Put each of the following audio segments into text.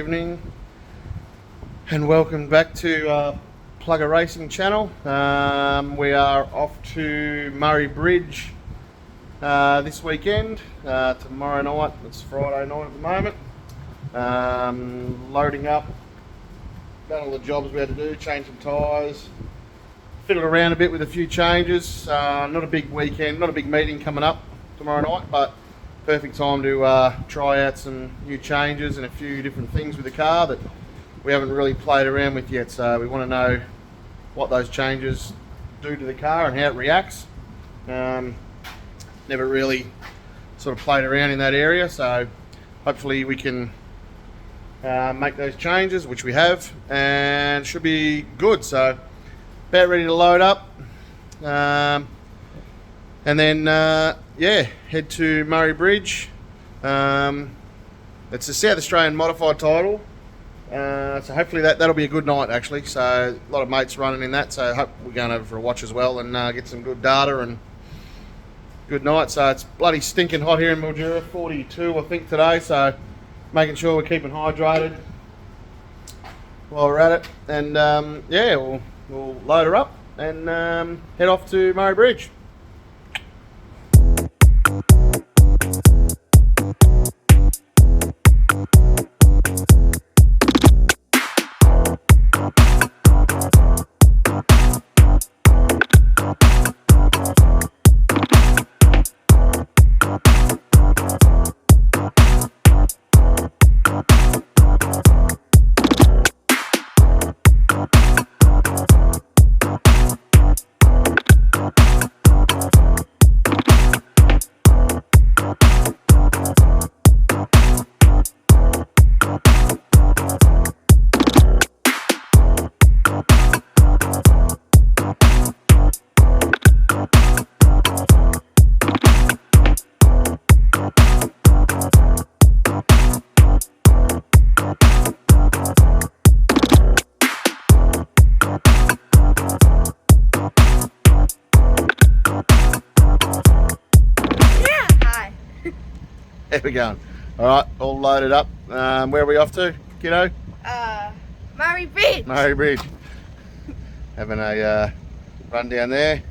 evening, and welcome back to Plugger Racing channel. We are off to Murray Bridge this weekend. Tomorrow night, it's Friday night at the moment. Loading up, done all the jobs we had to do, change some tyres, fiddled around a bit with a few changes. Not a big weekend, not a big meeting coming up tomorrow night, but perfect time to try out some new changes and a few different things with the car that we haven't really played around with yet. So we want to know what those changes do to the car and how it reacts. Never really sort of played around in that area, so hopefully we can make those changes, which we have, and should be good. So about ready to load up, and then yeah, head to Murray Bridge. It's a South Australian modified title, so hopefully that'll be a good night actually. So a lot of mates running in that, so hope we're going over for a watch as well and get some good data and good night. So it's bloody stinking hot here in Mildura, 42 I think today, so making sure we're keeping hydrated while we're at it. And yeah, we'll load her up and head off to Murray Bridge. There we go. All right, all loaded up. Where are we off to, kiddo? Murray Bridge. Murray Bridge. Having a run down there.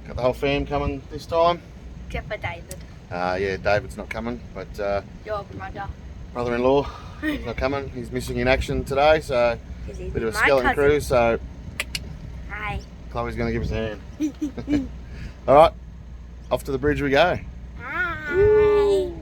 Got the whole fam coming this time. Except for David. Yeah, David's not coming, but Your brother. brother-in-law is not coming. He's missing in action today, so He's bit of a my skeleton cousin. crew. So Hi. Chloe's going to give us a hand. All right, off to the bridge we go. Hi.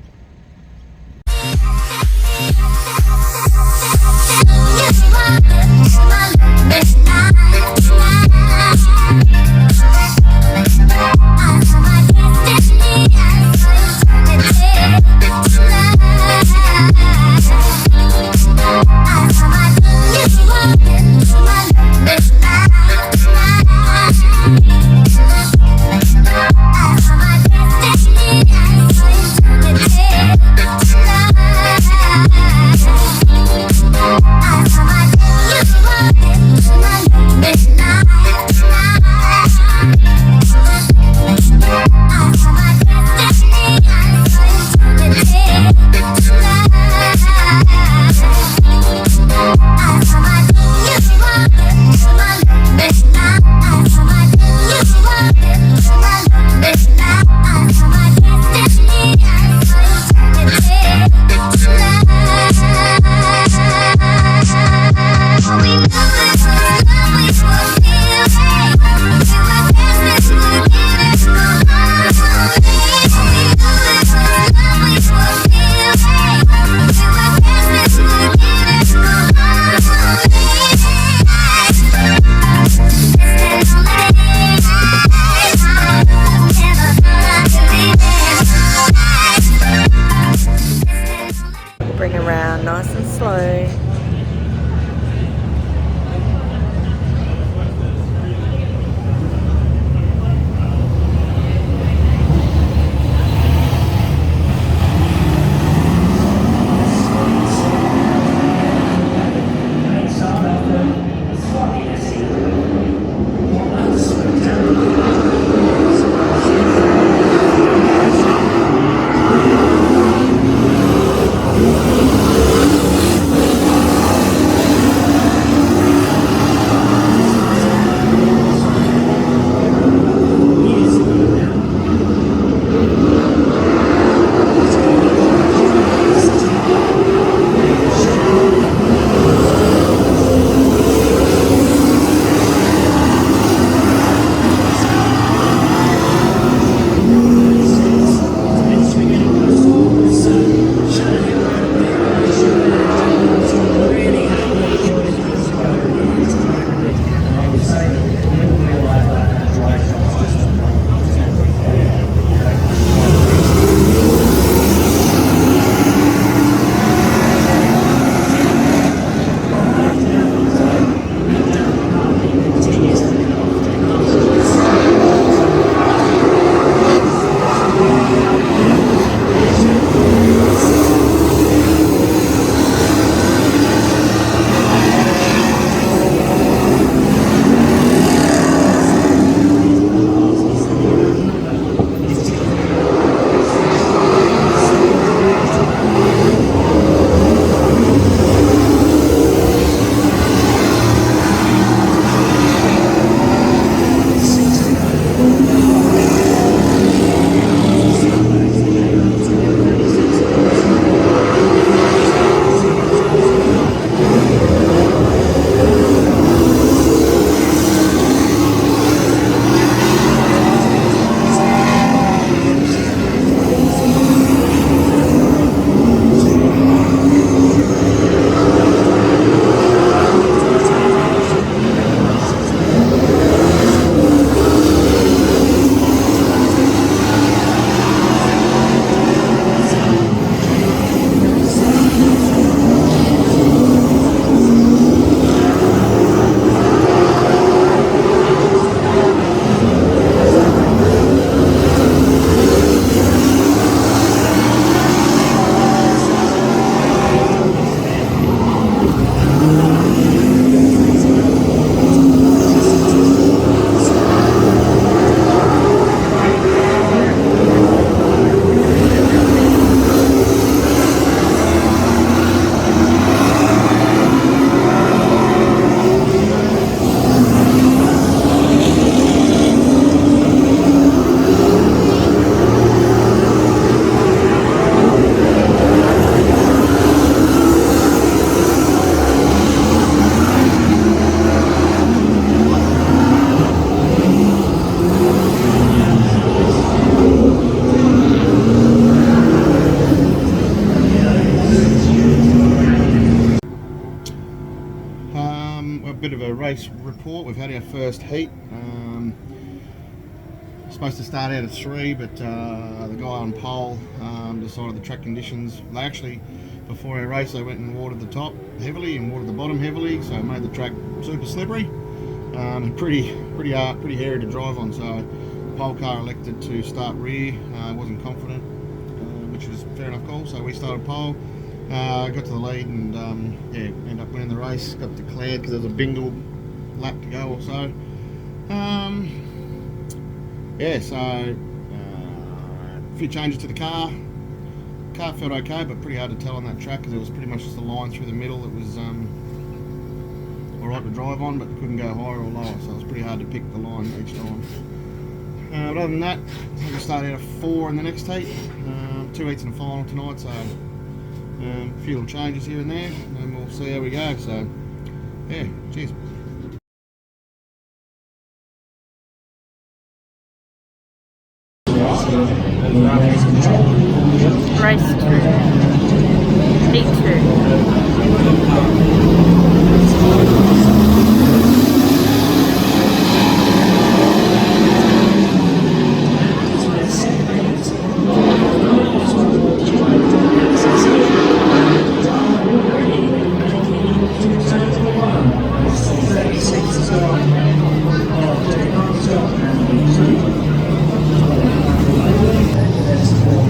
a race report. We've had our first heat. Supposed to start out at 3, but the guy on pole decided the track conditions. They actually, before our race, they went and watered the top heavily and watered the bottom heavily, so it made the track super slippery and pretty hairy to drive on. So pole car elected to start rear. Wasn't confident, which was fair enough call. So we started pole. Got to the lead and yeah, ended up winning the race. Got declared because there was a bingle lap to go or so. Yeah, so a few changes to the car. Car felt okay, but pretty hard to tell on that track because it was pretty much just a line through the middle that was alright to drive on, but couldn't go higher or lower, so it was pretty hard to pick the line each time. But other than that, I think we start out at 4 in the next heat. 2 heats in the final tonight, so a few little changes here and there, and we'll see how we go. So yeah, cheers. Race 2. Heat 2.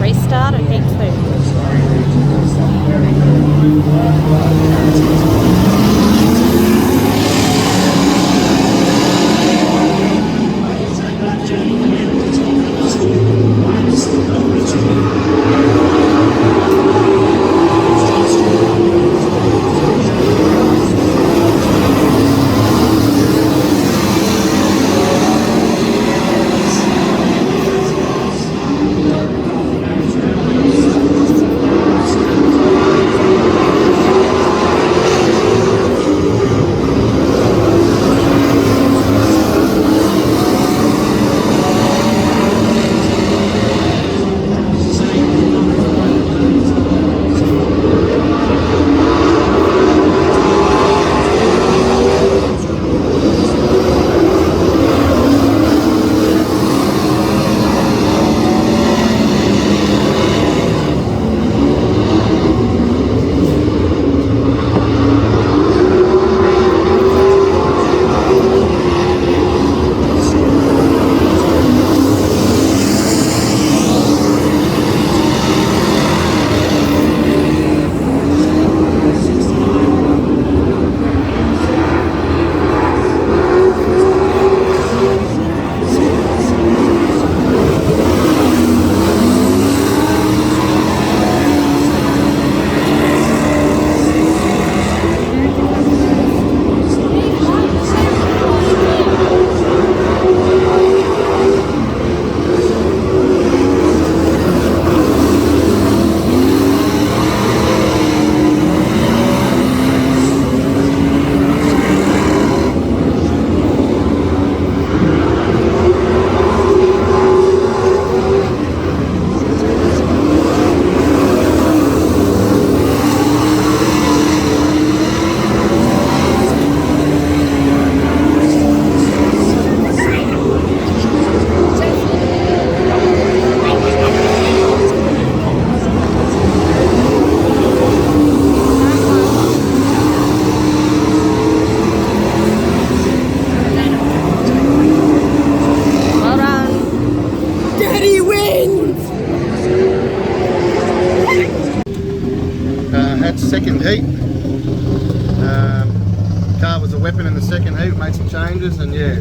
Restart at heat 2. Second heat. Car was a weapon in the second heat, made some changes, and yeah,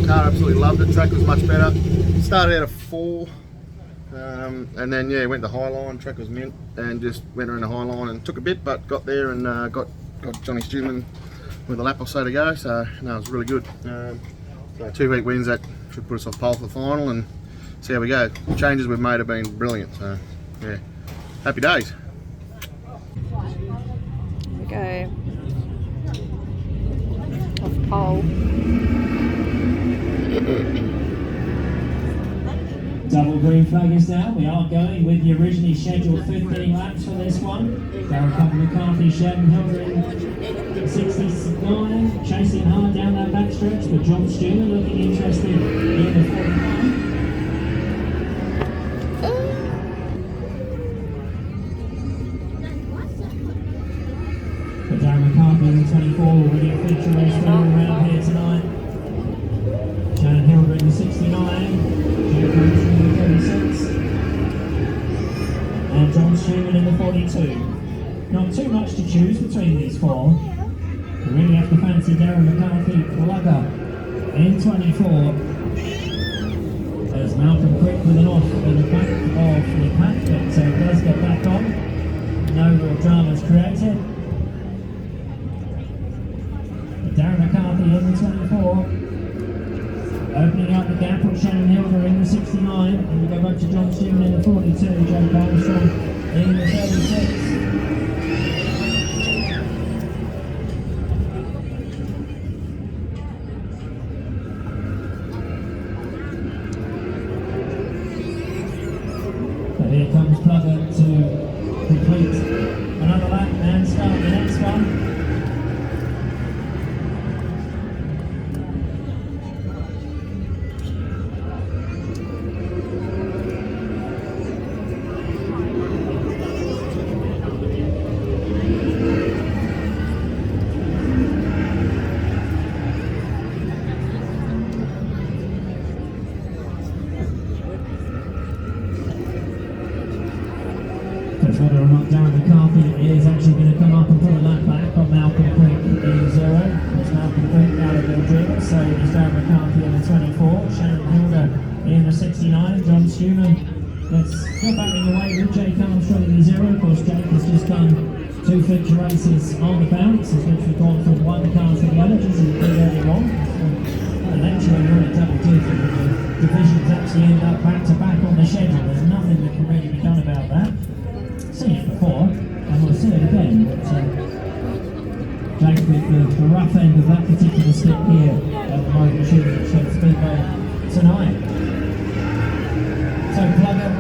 car absolutely loved it. Track was much better. Started out at 4, and then yeah, went to high line. Track was mint, and just went around the high line and took a bit, but got there and got Johnny Stewman with a lap or so to go. So no, it was really good. So 2 heat wins, that should put us off pole for the final, and see how we go. The changes we've made have been brilliant. So yeah, happy days.2. We go off pole. Double green flag is down. We are going with the originally scheduled 15 laps for this one. Darren McCarthy, Sheridan Hildren, 69, chasing hard down that backstretch, but John Stewart looking interested in the 49. But Darren McCarthy in the 24 already a feature race running around here tonight. Shannon Hilder in the 69, Jake Rosen in the 36, and John Stewart in the 42. Not too much to choose between these four. You really have to fancy Darren McCarthy Plugger in 24. There's Malcolm Quick with an off in the back of the pack, but does get back on. No real dramas created. But Darren McCarthy in the 24. Opening up the gap with Shannon Hilder in the 69. And we go back to John Stewart in the 42. Jake Armstrong in the 36. Here comes Plugger to complete another lap and start the next one. Whether or not Darren McCarthy is actually going to come up and put a lap back on Malcolm Quick in 0. It's Malcolm Quick out of the drill, so it's Darren McCarthy in the 24, Shannon Hilder in the 69, John Stewart. Let's go back in the way with Jake Armstrong in the 0. Of course, Jake has just done 2 feature races on the bounce. He's literally gone from one car to the other, just as he did earlier on. Eventually, when you're in a double digit, the divisions actually end up back to back on the schedule. There's nothing that can really be done about that. Seen it before, and we'll see it again, but Jake with the rough end of that particular stick here at the moment shooting at Speedway tonight. So Plugger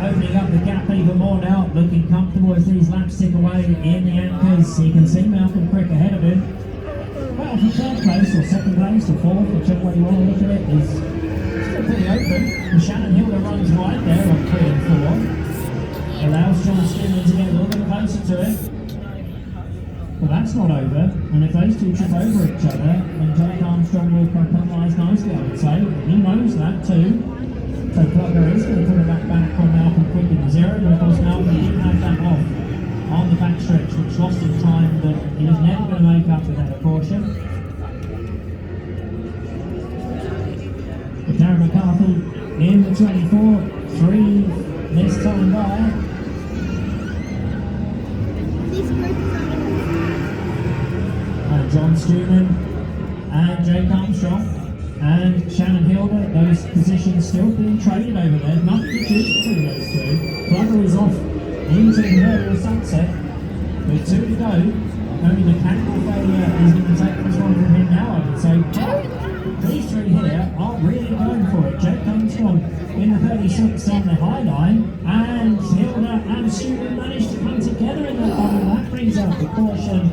opening up the gap even more now, looking comfortable as these laps tick away in the anchors. You can see Malcolm Quick ahead of him. Well, for third place or second place or fourth, whichever way you want to look at it, is still pretty open. And Shannon Hilder runs right there on 3 and 4. Allows John Stewart to get a little bit closer to it. But that's not over, and if those two trip over each other, then Jake Armstrong will capitalize nicely, I would say. He knows that too. So Plugger is going to put it back on Malcolm Quick in the 0, but of course Malcolm didn't have that off on the backstretch, which lost him time that he was never going to make up without a caution. But Darren McCarthy in the 24, 3 this time by. And John Stewart and Jake Armstrong and Shannon Hilder, those positions still being traded over there. Nothing to choose between those two. Plugger is off into the earlier sunset with 2 to go. Only mechanical failure is going to take this one from him now, I would say. But these 3 here are really going for it. Jake Armstrong in the 36 on the high line, and Hilder and Stewart managed to come together in that one, and that brings up the caution.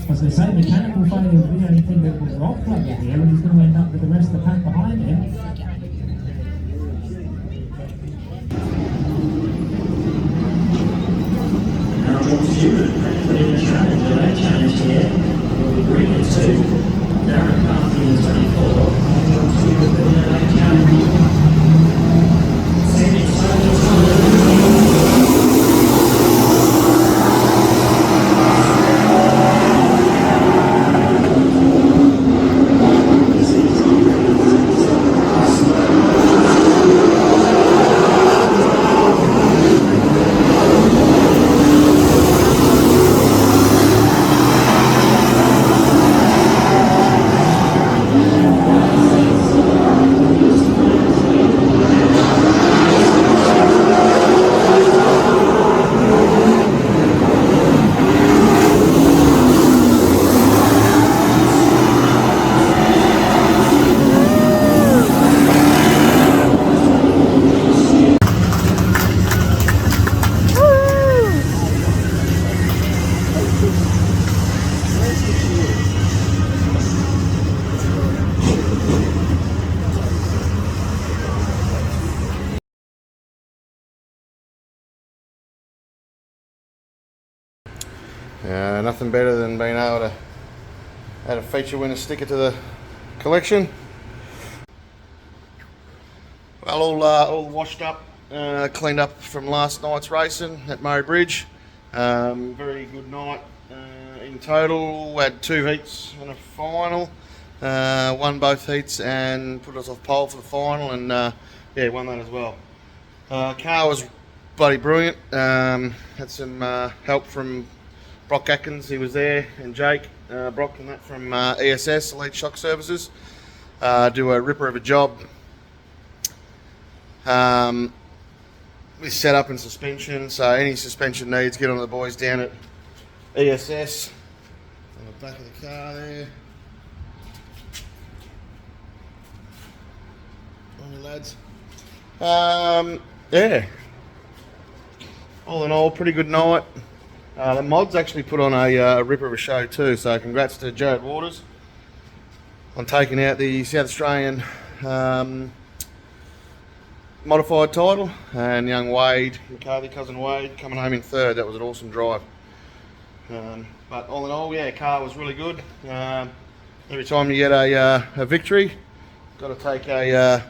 As I say, mechanical failure would be the only thing that would rock Plugger here, and he's going to end up with the rest of the pack behind him. Now John Stewart, putting a challenge, a late challenge here. Green is 2, Darren McCarthy is 24, and John Stewart putting a late challenge. Nothing better than being able to add a feature winner sticker to the collection. Well, all washed up, cleaned up from last night's racing at Murray Bridge. Very good night in total. We had 2 heats and a final. Won both heats and put us off pole for the final, and yeah, won that as well. Car was bloody brilliant. Had some help from Brock Atkins, he was there, and Jake Brock and that from ESS, Elite Shock Services. Do a ripper of a job. With setup and suspension, so any suspension needs, get on the boys down at ESS. On the back of the car there. On you lads. Yeah. All in all, pretty good night. The mods actually put on a ripper of a show too, so congrats to Jared Waters on taking out the South Australian modified title, and young Wade, McCarthy, cousin Wade, coming home in 3rd. That was an awesome drive. But all in all, yeah, car was really good. Every time you get a victory, got to take a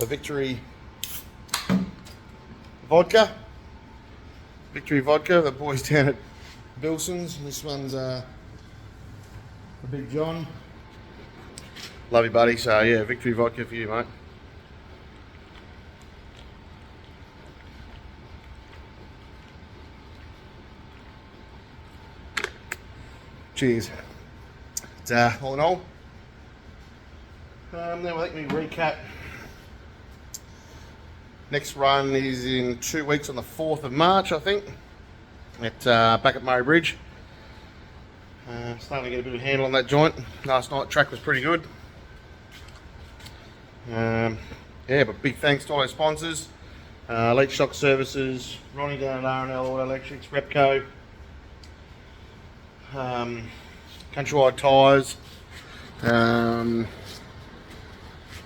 victory vodka. Victory vodka, the boys down at Bilson's. This one's for Big John. Love you, buddy. So yeah, victory vodka for you, mate. Cheers. All in all, now let me recap. Next run is in 2 weeks on the 4th of March, I think, at back at Murray Bridge. Starting to get a bit of a handle on that joint. Last night track was pretty good. Yeah, but big thanks to all our sponsors, Elite Shock Services, Ronnie down at R&L Auto Electrics, Repco, Countrywide Tyres,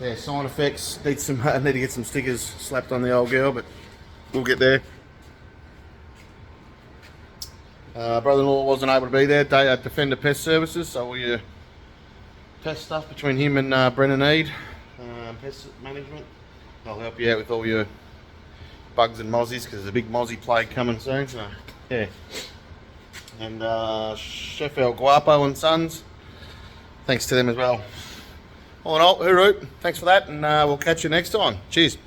yeah, Sign Effects. Need to get some stickers slapped on the old girl, but we'll get there. Brother-in-law wasn't able to be there. Defender Pest Services, so all your pest stuff between him and Brennan Eade, Pest Management. I'll help you out with all your bugs and mozzies, because there's a big mozzie plague coming soon. So yeah. And Chef El Guapo and Sons, thanks to them as well. All in all, hooroo, thanks for that, and we'll catch you next time. Cheers.